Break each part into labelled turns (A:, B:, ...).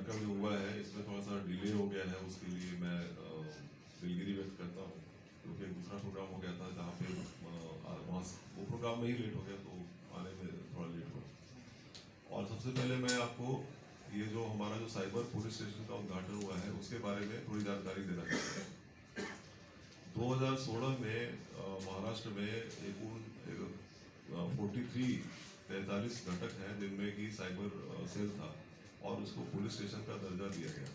A: कार्यक्रम जो हुआ है इसमें थोड़ा सा डिले हो गया है, उसके लिए मैं दिलगिरी व्यक्त करता हूँ, क्योंकि एक दूसरा प्रोग्राम हो गया था जहाँ पे वहाँ वो प्रोग्राम में ही लेट हो गया, तो आने में थोड़ा लेट हुआ। और सबसे पहले मैं आपको ये जो हमारा जो साइबर पुलिस स्टेशन का उद्घाटन हुआ है उसके बारे में थोड़ी जानकारी देना चाहता हूँ। 2016 में महाराष्ट्र में एक 43 घटक हैं जिनमें कि साइबर सेल था और उसको पुलिस स्टेशन का दर्जा दिया गया।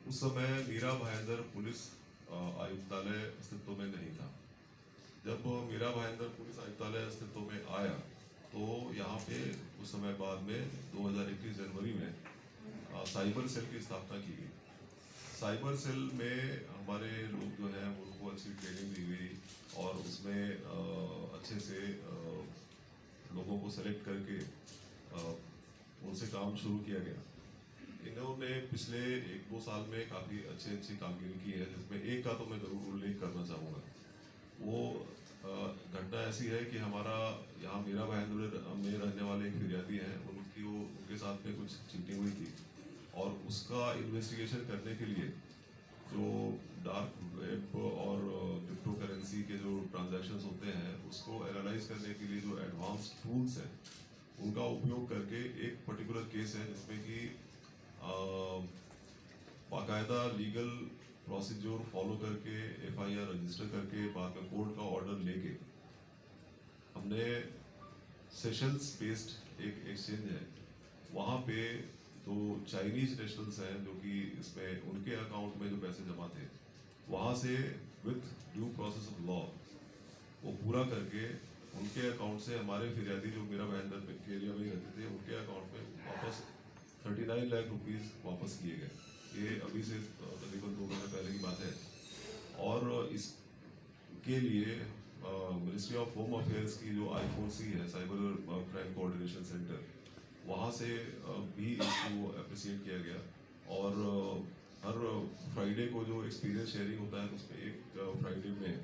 A: उस समय मीरा भाईंदर पुलिस आयुक्तालय अस्तित्व में नहीं था। जब मीरा भाईंदर पुलिस आयुक्तालय अस्तित्व में आया तो यहाँ पे उस समय बाद में 2021 जनवरी में साइबर सेल की स्थापना की गई। साइबर सेल में हमारे लोग जो हैं उनको अच्छी ट्रेनिंग दी गई और उसमें अच्छे से लोगों को सेलेक्ट करके उनसे काम शुरू किया गया। इन्होंने पिछले 1-2 साल में काफ़ी अच्छी कामगिरी की है, जिसमें एक का तो मैं ज़रूर उल्लेख करना चाहूँगा। वो घटना ऐसी है कि हमारा यहाँ मीरा भाईंदर में रहने वाले एक फिरियादी हैं, उनके साथ में कुछ चीटिंग हुई थी और उसका इन्वेस्टिगेशन करने के लिए जो डार्क वेब और क्रिप्टो करेंसी के जो ट्रांजैक्शंस होते हैं उसको एनालाइज करने के लिए जो एडवांस टूल्स हैं उनका उपयोग करके एक पर्टिकुलर केस है जिसमें कि बाकायदा लीगल प्रोसीजर फॉलो करके FIR रजिस्टर करके बाद में कोर्ट का ऑर्डर लेके हमने सेशंस बेस्ड एक एक्सचेंज है वहाँ पे जो चाइनीज नेशनल्स हैं जो कि इसमें उनके अकाउंट में जो पैसे जमा थे वहाँ से with due process of law वो पूरा करके उनके अकाउंट से हमारे फिरियादी जो मीरा भाईंदर के एरिया में रहते थे उनके अकाउंट में वापस 39 लाख रुपीस वापस किए गए। ये अभी से तकरीबन 2 महीने पहले की बात है। और इसके लिए मिनिस्ट्री ऑफ होम अफेयर्स की जो I4C है, साइबर क्राइम कोऑर्डिनेशन सेंटर, वहाँ से भी इसको अप्रिशिएट किया गया। और हर फ्राइडे को जो एक्सपीरियंस शेयरिंग होता है उसमें एक फ्राइडे में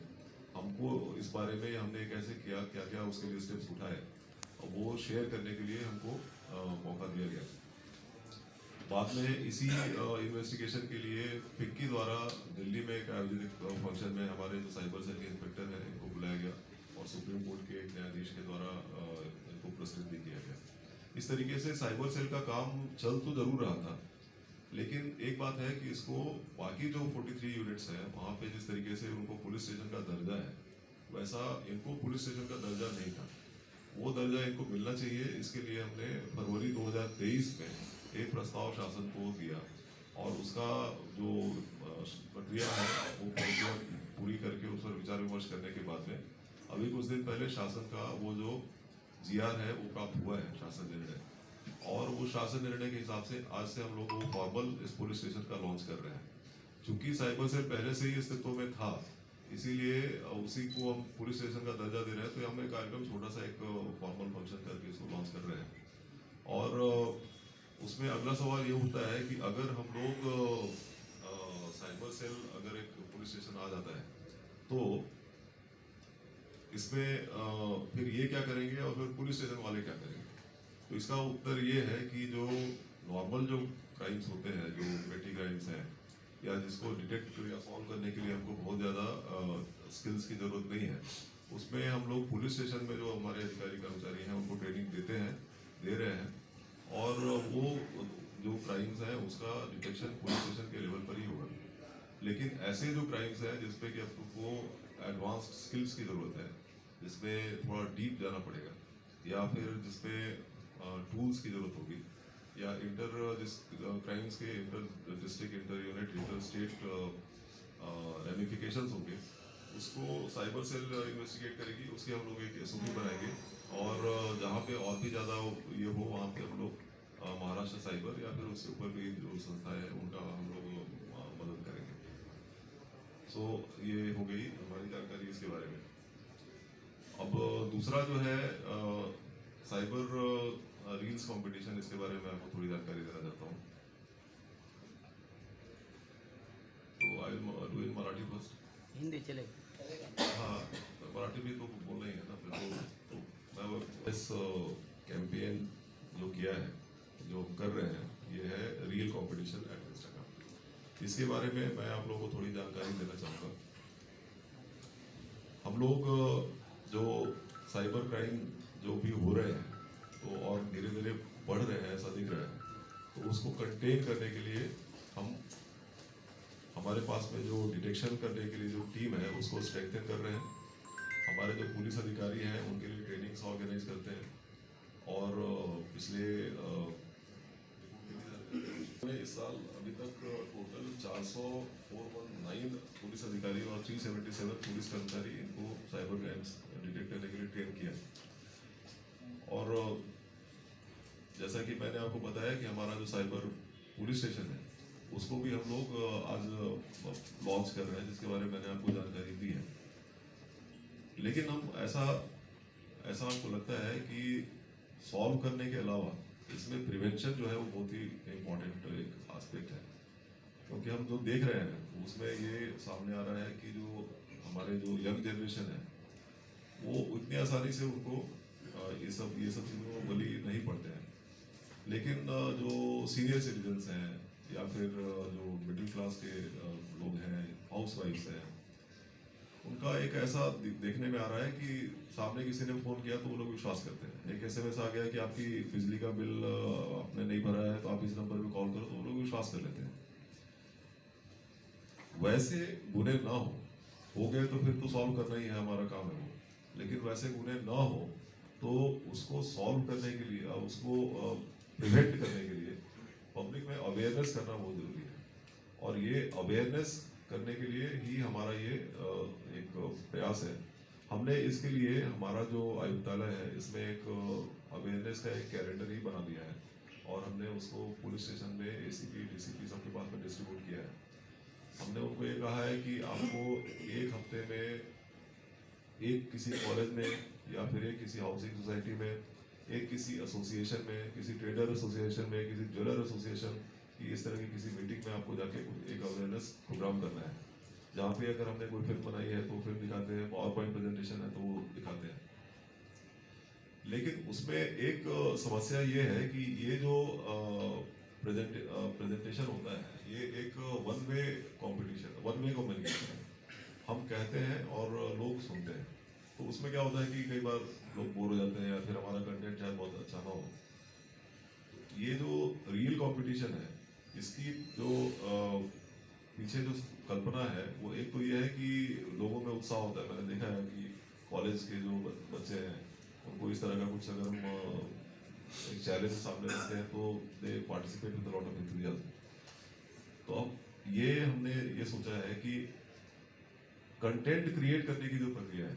A: हमको इस बारे में हमने कैसे किया, क्या क्या उसके लिए स्टेप्स उठाए, वो शेयर करने के लिए हमको मौका दिया गया। बाद में इसी इन्वेस्टिगेशन के लिए फिक्की द्वारा दिल्ली में एक आयोजित फंक्शन में हमारे जो साइबर सेल के इंस्पेक्टर हैं इनको बुलाया गया और सुप्रीम कोर्ट के एक न्यायाधीश के द्वारा इनको पुरस्कृत भी किया गया। इस तरीके से साइबर सेल का काम चल तो जरूर रहा था, लेकिन एक बात है कि इसको बाकी जो 43 यूनिट्स हैं वहाँ पे जिस तरीके से उनको पुलिस स्टेशन का दर्जा है वैसा इनको पुलिस स्टेशन का दर्जा नहीं था। वो दर्जा इनको मिलना चाहिए। इसके लिए हमने फरवरी 2023 में एक प्रस्ताव शासन को दिया और उसका जो प्रक्रिया है वो प्रक्रिया पूरी करके उस पर विचार विमर्श करने के बाद में अभी कुछ दिन पहले शासन का वो जो GR है वो प्राप्त हुआ है, शासन निर्णय। और वो शासन निर्णय के हिसाब से आज से हम लोग वो फॉर्मल इस पुलिस स्टेशन का लॉन्च कर रहे हैं। चूंकि साइबर सेल पहले से ही अस्तित्व में था इसीलिए उसी को हम पुलिस स्टेशन का दर्जा दे रहे हैं, तो हम एक कार्यक्रम छोटा सा एक फॉर्मल फंक्शन करके इसको लॉन्च कर रहे हैं। और उसमें अगला सवाल ये उठता है कि अगर हम लोग साइबर सेल अगर एक पुलिस स्टेशन आ जाता है तो इसमें फिर ये क्या करेंगे और फिर पुलिस स्टेशन वाले क्या करेंगे। तो इसका उत्तर ये है कि जो नॉर्मल जो क्राइम्स होते हैं, जो पेटी क्राइम्स हैं या जिसको डिटेक्ट या सॉल्व करने के लिए हमको बहुत ज़्यादा स्किल्स की ज़रूरत नहीं है, उसमें हम लोग पुलिस स्टेशन में जो हमारे अधिकारी कर्मचारी हैं उनको ट्रेनिंग दे रहे हैं और वो जो क्राइम्स हैं उसका डिटेक्शन पुलिस स्टेशन के लेवल पर ही होगा। लेकिन ऐसे जो क्राइम्स हैं जिसपे कि आपको एडवांस्ड स्किल्स की ज़रूरत है, जिसमें थोड़ा डीप जाना पड़ेगा या फिर जिसपे टूल्स की ज़रूरत होगी या क्राइम्स के inter district, inter unit, inter state ramifications होंगे, उसको साइबर सेल इन्वेस्टिगेट करेगी। उसके हम लोग एक SOP बनाएंगे और जहाँ पे और भी ज़्यादा ये हो वहाँ पे हम लोग महाराष्ट्र साइबर या फिर उससे ऊपर भी जो संस्थाएं हैं उनका हम लोग मदद करेंगे। सो ये हो गई हमारी जानकारी इसके बारे में। अब दूसरा जो है साइबर रील्स कंपटीशन, इसके बारे में आपको थोड़ी जानकारी देना चाहता हूँ। तो I will do in Marathi first.
B: Hindi चलेगा?
A: हाँ, मराठी भी तो बोलना ही है ना फिर। तो मैं इस कैंपेन जो किया है, जो कर रहे हैं, ये है रियल कंपटीशन एट इंस्टाग्राम। इसके बारे में मैं आप लोगों को थोड़ी जानकारी देना चाहूँगा। हम लोग जो साइबर क्राइम जो भी हो रहे हैं तो और धीरे धीरे बढ़ रहे हैं, ऐसा दिख रहा है, तो उसको कंटेन करने के लिए हम हमारे पास में जो डिटेक्शन करने के लिए जो टीम है उसको स्ट्रेंथन कर रहे हैं। हमारे जो पुलिस अधिकारी हैं उनके लिए ट्रेनिंग्स ऑर्गेनाइज करते हैं। और पिछले इस साल अभी तक टोटल 419 पुलिस अधिकारी और 377 पुलिस कर्मचारी इनको साइबर क्राइम्स डिटेक्ट करने के लिए ट्रेन किया। और जैसा कि मैंने आपको बताया कि हमारा जो साइबर पुलिस स्टेशन है उसको भी हम लोग आज लॉन्च कर रहे हैं, जिसके बारे में मैंने आपको जानकारी दी है। लेकिन हम ऐसा हमको लगता है कि सॉल्व करने के अलावा इसमें प्रिवेंशन जो है वो बहुत ही इम्पोर्टेंट एक एस्पेक्ट है। क्योंकि हम जो देख रहे हैं उसमें ये सामने आ रहा है कि जो हमारे जो यंग जनरेशन है वो उतनी आसानी से उनको ये सब चीज़ों को बलि नहीं पड़ते हैं। लेकिन जो सीनियर सिटीजन्स हैं या फिर जो मिडिल क्लास के लोग हैं, हाउस वाइफ्स हैं, उनका एक ऐसा देखने में आ रहा है कि सामने किसी ने फोन किया तो वो लोग विश्वास करते हैं। एक एसएमएस आ गया कि आपकी बिजली का बिल आपने नहीं भरा है तो आप इस नंबर पे कॉल करो, तो वो लोग विश्वास कर लेते हैं। वैसे गुने ना हो गए तो फिर तो सॉल्व करना ही है, हमारा काम है वो। लेकिन वैसे गुने ना हो तो उसको सॉल्व करने के लिए, उसको प्रिवेंट करने के लिए पब्लिक में अवेयरनेस करना बहुत जरूरी है। और ये अवेयरनेस करने के लिए ही हमारा ये एक प्रयास है। हमने इसके लिए हमारा जो आयुक्तालय है इसमें एक अवेयरनेस का एक कैलेंडर ही बना दिया है और हमने उसको पुलिस स्टेशन में एसीपी डीसीपी सबके पास में डिस्ट्रीब्यूट किया है। हमने उनको ये कहा है कि आपको एक हफ्ते में एक किसी कॉलेज में या फिर एक किसी हाउसिंग सोसाइटी में, एक किसी एसोसिएशन में, किसी ट्रेडर एसोसिएशन में, किसी ज्वेलर एसोसिएशन की इस तरह की किसी मीटिंग में आपको जाके एक अवेयरनेस प्रोग्राम करना है। जहाँ पे अगर हमने कोई फिल्म बनाई है तो फिल्म दिखाते हैं, पावर पॉइंट प्रेजेंटेशन है तो वो दिखाते हैं। लेकिन उसमें एक समस्या ये है कि ये जो प्रेजेंटेशन होता है ये एक one way competition, one way communication है। हम कहते हैं और लोग सुनते हैं, तो उसमें क्या होता है कि कई बार लोग बोर हो जाते हैं या फिर हमारा कंटेंट शायद बहुत अच्छा ना हो। ये जो रियल कंपटीशन है इसकी जो पीछे जो कल्पना है वो एक तो ये है कि लोगों में उत्साह होता है। मैंने देखा है कि कॉलेज के जो बच्चे हैं उनको इस तरह का कुछ अगर हम एक चैलेंज सामने रखते हैं तो दे participate with lot of enthusiasm. तो अब ये हमने ये सोचा है कि कंटेंट क्रिएट करने की जो प्रक्रिया है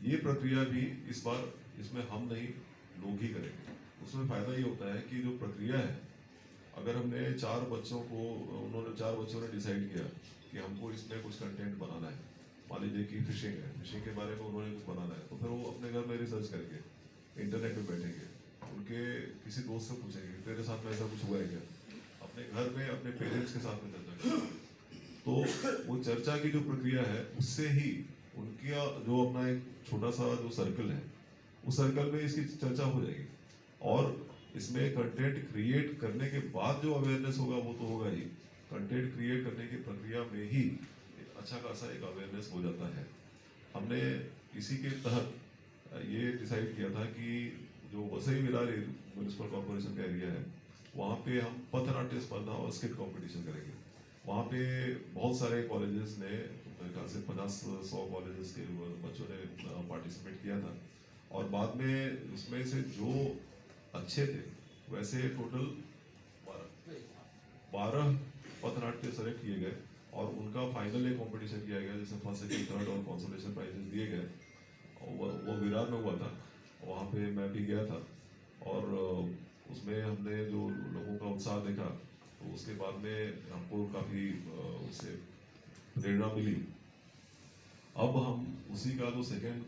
A: ये प्रक्रिया भी इस बार इसमें हम नहीं लोग ही करेंगे। उसमें फायदा ये होता है कि जो प्रक्रिया है, अगर हमने चार बच्चों ने डिसाइड किया कि हमको इसमें कुछ कंटेंट बनाना है, मान लीजिए कि फिशिंग के बारे में उन्होंने कुछ बनाना है, तो फिर वो अपने घर में रिसर्च करके इंटरनेट पे बैठेंगे, उनके किसी दोस्त से पूछेंगे तेरे साथ में ऐसा कुछ हुआ है क्या, अपने घर में अपने पेरेंट्स के साथ में चर्चा करेंगे। तो वो चर्चा की जो प्रक्रिया है उससे ही उनका जो अपना एक छोटा सा जो सर्कल है उस सर्कल में इसकी चर्चा हो जाएगी। और इसमें कंटेंट क्रिएट करने के बाद जो अवेयरनेस होगा वो तो होगा ही, कंटेंट क्रिएट करने की प्रक्रिया में ही अच्छा खासा एक अवेयरनेस हो जाता है। हमने इसी के तहत ये डिसाइड किया था कि जो वसई विरार म्यूनिसिपल कॉर्पोरेशन का एरिया है वहाँ पे हम पथनाट्य स्पर्धा और स्किट कॉम्पिटिशन करेंगे। वहाँ पे बहुत सारे कॉलेजेस ने, मेरे ख्याल से 50-100 कॉलेजेस के बच्चों ने पार्टिसिपेट किया था और बाद में उसमें से जो अच्छे थे वैसे टोटल 12 पथनाट्य सेलेक्ट किए गए और उनका फाइनल एक कंपटीशन किया गया जिसमें फर्स्ट सेकंड थर्ड और कंसोलेशन प्राइजेस दिए गए। और वो विरार में हुआ था, वहाँ पे मैं भी गया था और उसमें हमने जो लोगों का उत्साह देखा तो उसके बाद में हमको काफ़ी उससे प्रेरणा मिली। अब हम उसी का जो सेकेंड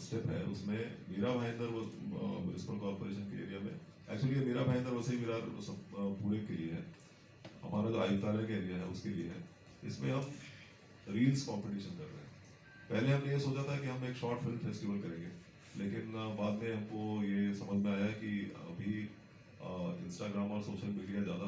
A: स्टेप है उसमें मीरा भाईंदर म्यूनिसिपल कॉर्पोरेशन के एरिया में, एक्चुअली मीरा भाईंदर वैसे ही विरार पूरे के लिए है, हमारा जो आयुक्तालय का एरिया है उसके लिए है। इसमें हम रील्स कंपटीशन कर रहे हैं। पहले हमने ये सोचा था कि हम एक शॉर्ट फिल्म फेस्टिवल करेंगे, लेकिन बाद में हमको ये समझ में आया कि अभी इंस्टाग्राम और सोशल मीडिया ज़्यादा